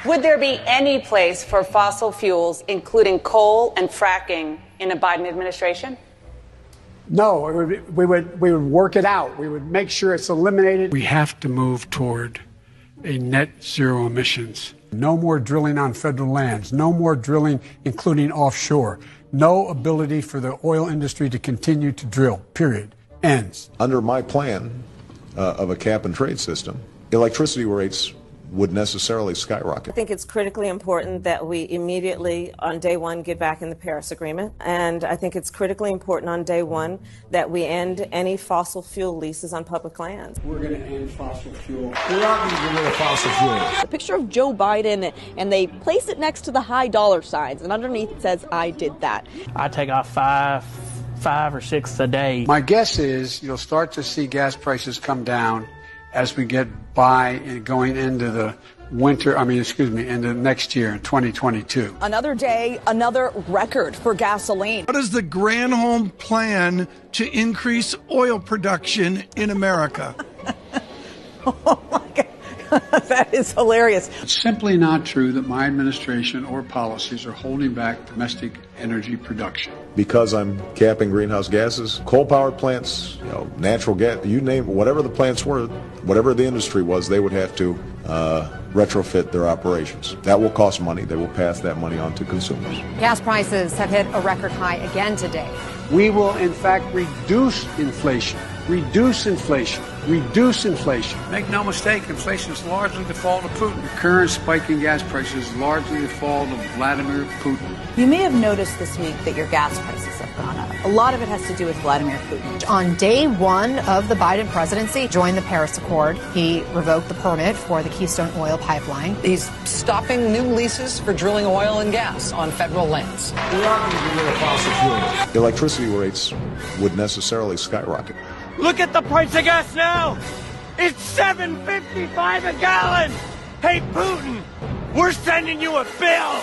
Would there be any place for fossil fuels, including coal and fracking, in a Biden administration? No, we would work it out. We would make sure it's eliminated. We have to move toward a net zero emissions. No more drilling on federal lands. No more drilling, including offshore. No ability for the oil industry to continue to drill, period. Ends. Under my plan of a cap and trade system, electricity rates would necessarily skyrocket. I think it's critically important that we immediately, on day one, get back in the Paris Agreement. And I think it's critically important on day one that we end any fossil fuel leases on public lands. We're going to end fossil fuel. We aren't getting rid of fossil fuels. A picture of Joe Biden, and they place it next to the high dollar signs, and underneath it says, "I did that." I take off five or six a day. My guess is you'll start to see gas prices come down as we get by and going into the into next year in 2022. Another day, another record for gasoline. What is the Granholm plan to increase oil production in America? Oh my God. That is hilarious. It's simply not true that my administration or policies are holding back domestic energy production. Because I'm capping greenhouse gases, coal power plants, natural gas, you name it, whatever the plants were, whatever the industry was, they would have to retrofit their operations. That will cost money. They will pass that money on to consumers. Gas prices have hit a record high again today. We will, in fact, reduce inflation. Reduce inflation. Reduce inflation. Make no mistake, inflation is largely the fault of Putin. The current spike in gas prices is largely the fault of Vladimir Putin. You may have noticed this week that your gas prices have gone up. A lot of it has to do with Vladimir Putin. On day one of the Biden presidency, joined the Paris Accord. He revoked the permit for the Keystone Oil Pipeline. He's stopping new leases for drilling oil and gas on federal lands. We aren't getting rid of fossil fuels. Electricity rates would necessarily skyrocket. Look at the price of gas now! It's $7.55 a gallon! Hey, Putin, we're sending you a bill!